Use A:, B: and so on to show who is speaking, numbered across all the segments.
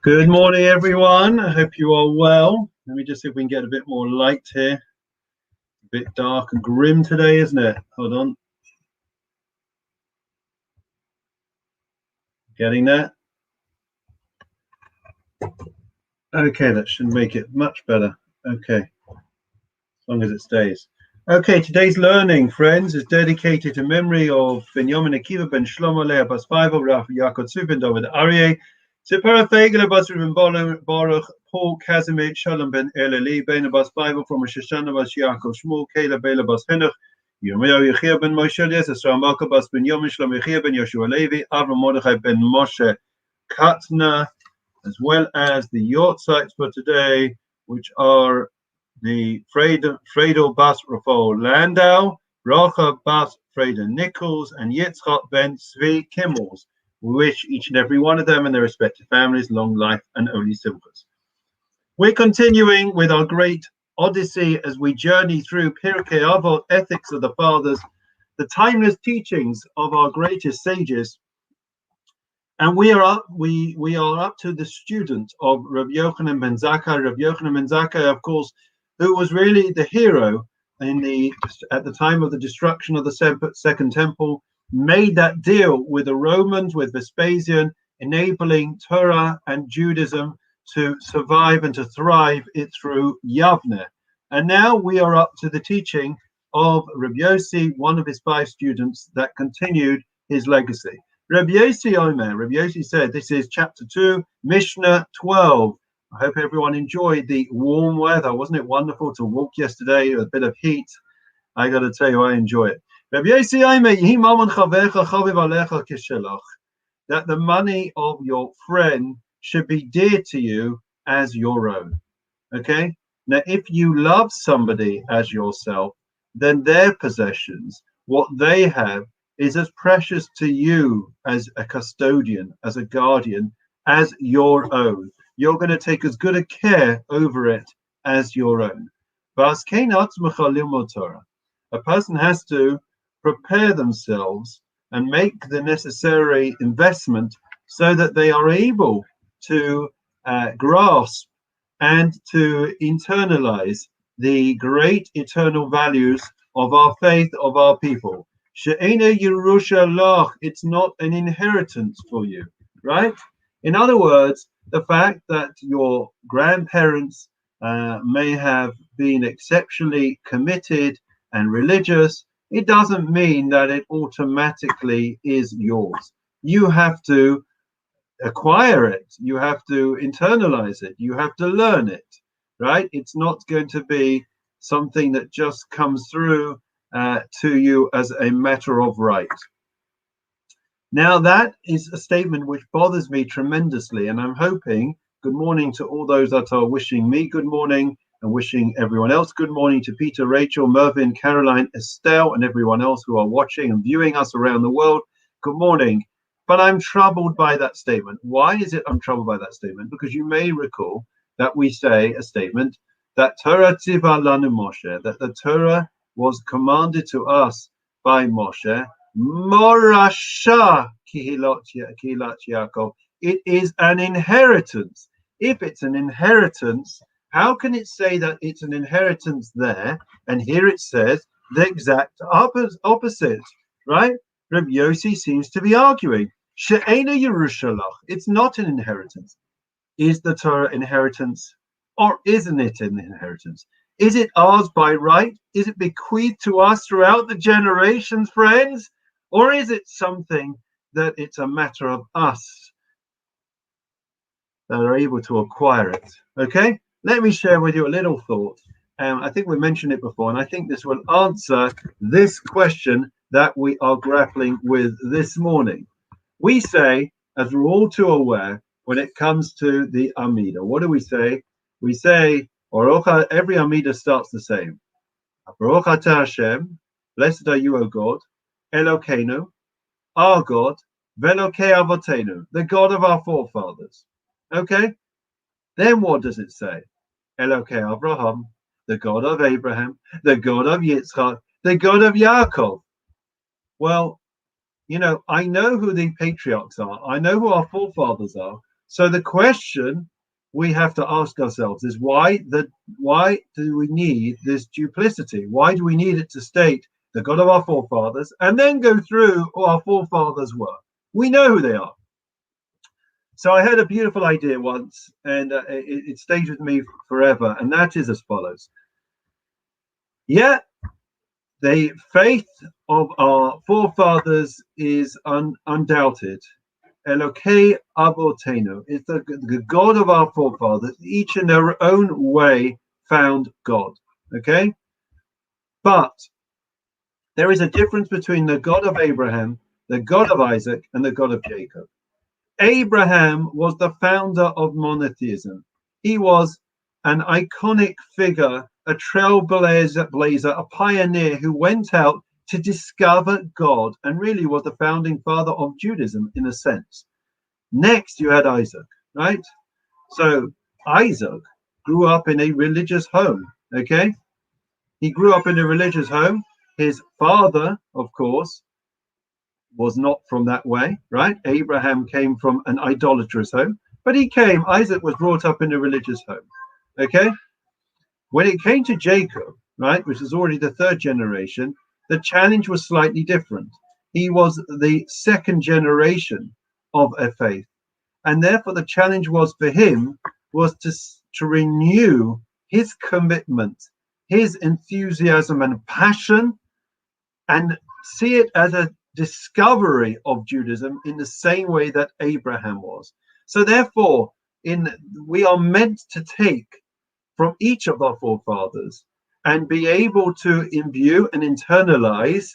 A: Good morning, everyone. I hope you are well. Let me just see if we can get a bit more light here. A bit dark and grim today, isn't it? Hold on. Getting there. Okay, that should make it much better. Okay, as long as it stays. Okay, today's learning, friends, is dedicated to memory of Benjamin Akiva ben Shlomo Leah Bas Bible, Rav Yaakov Tzufin David Aryeh, Tzipora Fegele Bas Ruben Baruch, Paul Casimir Shalom ben Eleli, Ben Bas Bible from Shoshana Bas Yaakov Shmuel, Kela Bela Bas Henoch, Yirmiyahu Yechia ben Moshe Elias, Esra Malka Bas Ben Yom Shlomo Yechia ben Yoshua Levi, Avram Mordechai ben Moshe Katna, as well as the yacht sites for today, which are the Fredo Bas Rafael Landau, Racha Bas Freda Nichols, and Yitzchak Ben Zvi Kimmels. We wish each and every one of them and their respective families long life and only simchas. We're continuing with our great odyssey as we journey through Pirkei Avot, Ethics of the Fathers, the timeless teachings of our greatest sages. And we are up to the student of Rav Yochanan ben Zakkai. Rav Yochanan ben Zakkai, of course, who was really the hero at the time of the destruction of the Second Temple, made that deal with the Romans, with Vespasian, enabling Torah and Judaism to survive and to thrive it through Yavne. And now we are up to the teaching of Rabbi Yossi, one of his 5 students that continued his legacy. Rabbi Yossi Omer, Rabbi Yossi said, this is chapter 2, Mishnah 12. I hope everyone enjoyed the warm weather. Wasn't it wonderful to walk yesterday with a bit of heat? I got to tell you, I enjoy it. Rabbi Yossi Omer, that the money of your friend should be dear to you as your own. Okay? Now, if you love somebody as yourself, then their possessions, what they have, is as precious to you as a custodian, as a guardian, as your own. You're going to take as good a care over it as your own. A person has to prepare themselves and make the necessary investment so that they are able to grasp and to internalize the great eternal values of our faith, of our people. She'ena Yerusha Lach, it's not an inheritance for you, right? In other words, the fact that your grandparents may have been exceptionally committed and religious, it doesn't mean that it automatically is yours. You have to acquire it, you have to internalize it, you have to learn it, right? It's not going to be something that just comes through to you as a matter of right. Now, that is a statement which bothers me tremendously, and I'm hoping, good morning to all those that are wishing me good morning and wishing everyone else good morning, to Peter, Rachel, Mervyn, Caroline, Estelle, and everyone else who are watching and viewing us around the world. Good morning. But I'm troubled by that statement. Why is it I'm troubled by that statement? Because you may recall that we say a statement that Torah tziva lanu Moshe, that the Torah was commanded to us by Moshe, Morasha Kihilat Yaakov. It is an inheritance. If it's an inheritance, how can it say that it's an inheritance there? And here it says the exact opposite, right? Rabbi Yossi seems to be arguing. She'ena Yerushalach. It's not an inheritance. Is the Torah inheritance, or isn't it an inheritance? Is it ours by right? Is it bequeathed to us throughout the generations, friends? Or is it something that it's a matter of us that are able to acquire it? Okay, let me share with you a little thought. I think we mentioned it before, and I think this will answer this question that we are grappling with this morning. We say, as we're all too aware, when it comes to the Amidah, what do we say? We say, every Amidah starts the same. Baruch atah Hashem, blessed are you, O God, Elokeinu, our God, Velokei Avotenu, the God of our forefathers. Okay? Then what does it say? Elokei Abraham, the God of Abraham, the God of Yitzchak, the God of Yaakov. Well, you know, I know who the patriarchs are. I know who our forefathers are. So the question we have to ask ourselves is why do we need this duplicity? Why do we need it to state the God of our forefathers and then go through who our forefathers were? We know who they are. So I had a beautiful idea once, and it stayed with me forever, and that is as follows. Yeah, the faith of our forefathers is undoubted. Elokei Avotenu is the God of our forefathers, each in their own way found God. Okay? But there is a difference between the God of Abraham, the God of Isaac, and the God of Jacob. Abraham was the founder of monotheism. He was an iconic figure, a trailblazer, a pioneer who went out to discover God and really was the founding father of Judaism in a sense. Next, you had Isaac, right? So Isaac grew up in a religious home, okay? He grew up in a religious home. His father, of course, was not from that way, right? Abraham came from an idolatrous home, but Isaac was brought up in a religious home, okay? When it came to Jacob, right, which is already the third generation, the challenge was slightly different. He was the second generation of a faith. And therefore the challenge was for him was to renew his commitment, his enthusiasm and passion, and see it as a discovery of Judaism in the same way that Abraham was. So therefore, we are meant to take from each of our forefathers and be able to imbue and internalize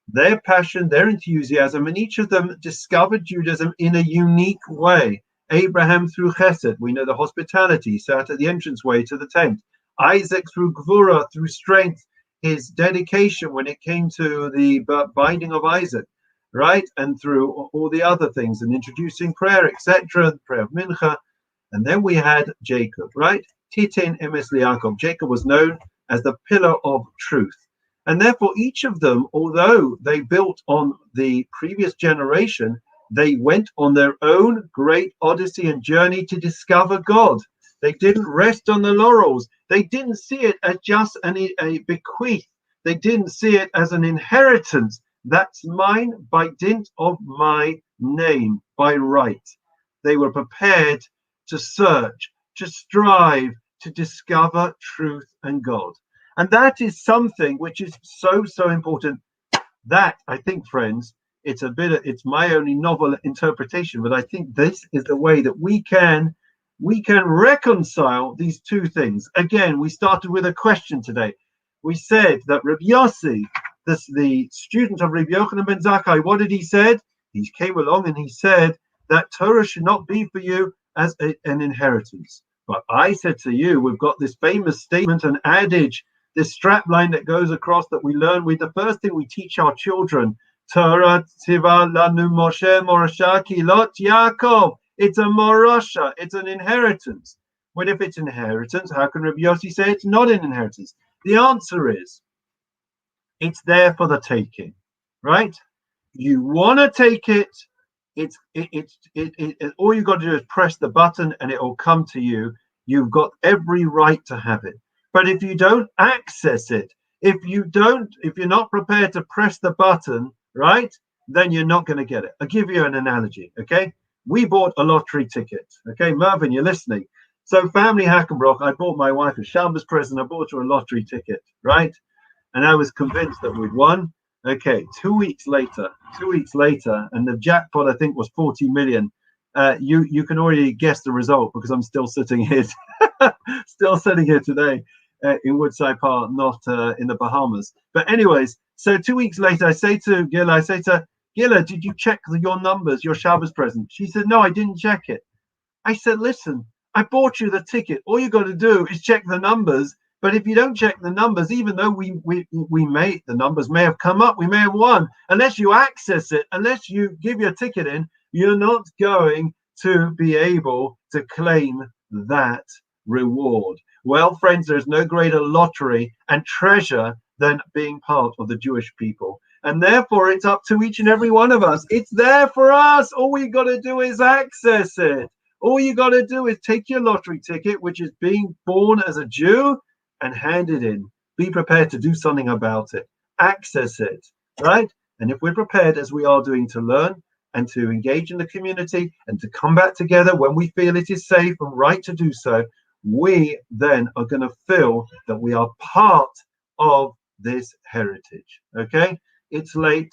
A: their passion, their enthusiasm, and each of them discovered Judaism in a unique way. Abraham through chesed, we know the hospitality, sat at the entranceway to the tent. Isaac through gvura, through strength, his dedication when it came to the binding of Isaac, right? And through all the other things and introducing prayer, etc., the prayer of Mincha. And then we had Jacob, right? Titin emes li'Yaakov. Jacob was known as the pillar of truth. And therefore, each of them, although they built on the previous generation, they went on their own great odyssey and journey to discover God. They didn't rest on the laurels. They didn't see it as just a bequeath. They didn't see it as an inheritance. That's mine by dint of my name, by right. They were prepared to search, to strive, to discover truth and God. And that is something which is so important. That, I think, friends, it's my only novel interpretation, but I think this is the way that we can reconcile these two things. Again, we started with a question today. We said that Rabbi Yossi, the student of Rabbi Yochanan ben Zakkai, what did he said? He came along and he said that Torah should not be for you as an inheritance. But I said to you, we've got this famous statement, an adage, this strap line that goes across that we learn with the first thing we teach our children. Torah tziva lanu Moshe morasha kilot Yaakov. It's a morasha, it's an inheritance. Well, if it's inheritance, how can Rabbi Yossi say it's not an inheritance? The answer is, it's there for the taking, right? You want to take it, all you've got to do is press the button and it will come to you. You've got every right to have it. But if you don't access it, if you're not prepared to press the button, right, then you're not going to get it. I'll give you an analogy, okay? We bought a lottery ticket, okay? Mervyn, you're listening. So family Hackenbrock, I bought my wife a Shabbos present. I bought her a lottery ticket, right? And I was convinced that we'd won. Okay, 2 weeks later, and the jackpot I think was 40 million. You can already guess the result because I'm still sitting here, today in Woodside Park, not in the Bahamas. But anyways, so 2 weeks later, I say to Gila, did you check your numbers, your Shabbos present? She said, no, I didn't check it. I said, listen, I bought you the ticket. All you got to do is check the numbers. But if you don't check the numbers, even though the numbers may have come up, we may have won. Unless you access it, unless you give your ticket in, you're not going to be able to claim that reward. Well, friends, there's no greater lottery and treasure than being part of the Jewish people. And therefore, it's up to each and every one of us. It's there for us. All we got to do is access it. All you got to do is take your lottery ticket, which is being born as a Jew, and hand it in. Be prepared to do something about it. Access it, right? And if we're prepared, as we are doing, to learn and to engage in the community and to come back together when we feel it is safe and right to do so, we then are going to feel that we are part of this heritage. Okay, it's late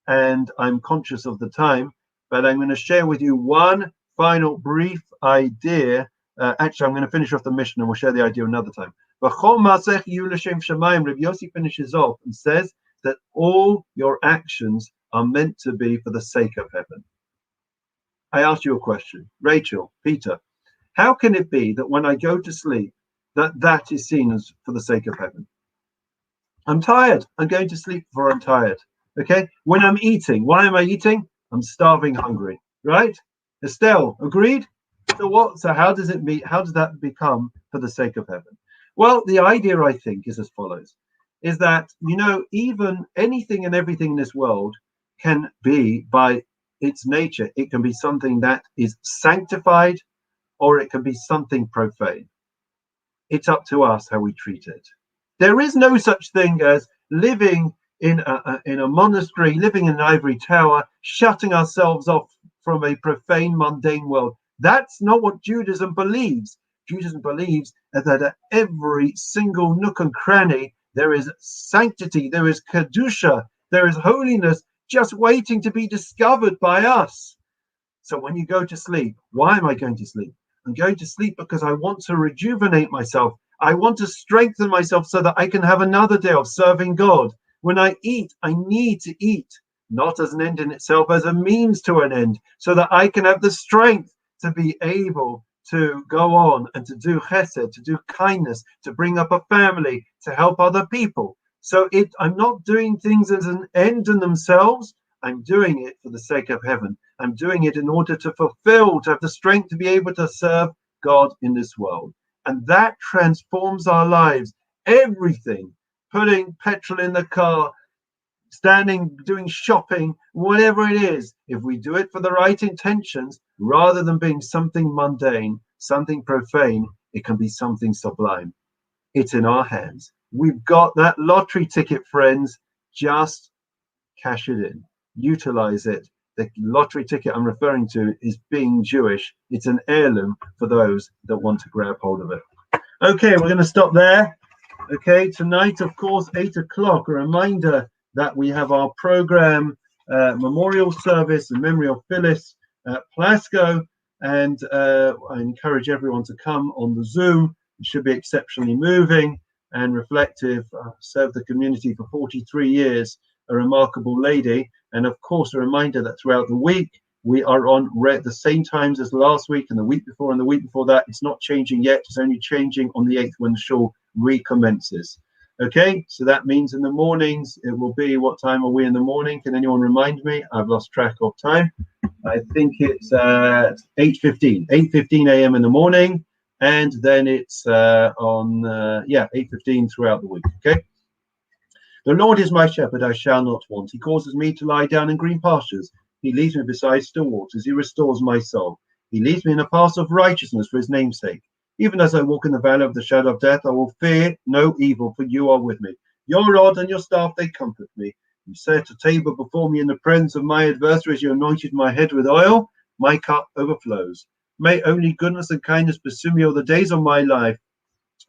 A: and I'm conscious of the time, but I'm going to share with you one final brief idea. Actually, I'm going to finish off the mission and we'll share the idea another time. Rabbi Yossi finishes off and says that all your actions are meant to be for the sake of heaven. I ask you a question, Rachel, Peter, how can it be that when I go to sleep, that is seen as for the sake of heaven? I'm tired. I'm going to sleep before I'm tired. Okay. When I'm eating, why am I eating? I'm starving, hungry. Right? Estelle, agreed? So what? So how does it mean? How does that become for the sake of heaven? Well, the idea, I think, is as follows: is that, you know, even anything and everything in this world can be, by its nature, it can be something that is sanctified, or it can be something profane. It's up to us how we treat it. There is no such thing as living in a monastery, living in an ivory tower, shutting ourselves off from a profane, mundane world. That's not what Judaism believes. Judaism believes that at every single nook and cranny, there is sanctity, there is kedusha, there is holiness just waiting to be discovered by us. So when you go to sleep, why am I going to sleep? I'm going to sleep because I want to rejuvenate myself. I want to strengthen myself so that I can have another day of serving God. When I eat, I need to eat, not as an end in itself, as a means to an end, so that I can have the strength to be able to go on and to do chesed, to do kindness, to bring up a family, to help other people. So I'm not doing things as an end in themselves. I'm doing it for the sake of heaven. I'm doing it in order to fulfill, to have the strength to be able to serve God in this world. And that transforms our lives. Everything, putting petrol in the car, standing, doing shopping, whatever it is, if we do it for the right intentions, rather than being something mundane, something profane, it can be something sublime. It's in our hands. We've got that lottery ticket, friends. Just cash it in, utilize it. The lottery ticket I'm referring to is being Jewish. It's an heirloom for those that want to grab hold of it. Okay, we're going to stop there. Okay, tonight, of course, 8 o'clock, a reminder that we have our program, memorial service in memory of Phyllis Plasko, and I encourage everyone to come on the Zoom. It should be exceptionally moving and reflective. Served the community for 43 years, a remarkable lady, and of course, a reminder that throughout the week, we are on the same times as last week and the week before and the week before that. It's not changing yet. It's only changing on the 8th when the shul recommences. Okay, so that means in the mornings it will be, what time are we in the morning? Can anyone remind me? I've lost track of time. I think it's 8:15 a.m. in the morning, and then it's on 8:15 throughout the week. Okay. The Lord is my shepherd, I shall not want. He causes me to lie down in green pastures. He leads me beside still waters. He restores my soul. He leads me in a path of righteousness for his name's sake. Even as I walk in the valley of the shadow of death, I will fear no evil, for you are with me. Your rod and your staff, they comfort me. You set a table before me in the presence of my adversaries. You anointed my head with oil. My cup overflows. May only goodness and kindness pursue me all the days of my life,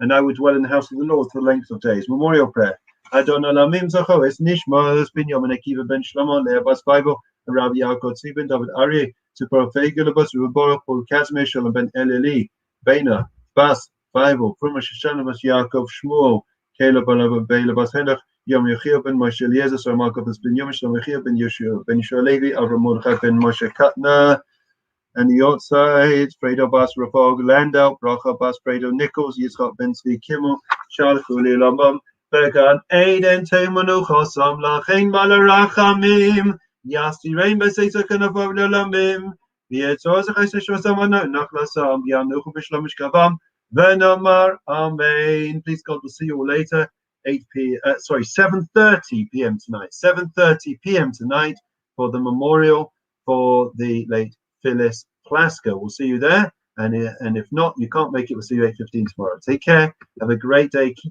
A: and I will dwell in the house of the Lord for the length of days. Memorial prayer. Adon Olamim Zachoes Nishmos Binyamin Akiva ben Shlomo Le'abas Bible Rabbi Yaakov Tzvi ben David Aryeh to Profei Gilabas Ruborach Paul Kazmeh Shalom ben Eleli Beina Bas Bible Pruma Shoshana Bas Yaakov Shmuel Caleb ben Beila Bas Henach Yom Yechia ben Moshe Eliezer Sarmakov ben Yom Shalom Yechia ben Yeshua Levi Avram Mordechai ben Moshe Katna, and the outside Fredo Bas Rafog Landau Bracha Bas Fredo Nichols Yitzchak ben Tzvi Kimmel Shalach Uli Lambam Began Aiden Temanu Chosam Lachain Malarachamim Yasti Rain Besesa Kanavav Lamim Vietzos Cheshamana Nachlasam Yanuchu Bishlamish Kavam Venamar Amen. Please God, we'll see you all later. 7:30 p.m. tonight. 7:30 p.m. tonight for the memorial for the late Phyllis Plasko. We'll see you there. And if not, you can't make it. We'll see you 8:15 tomorrow. Take care. Have a great day. Keep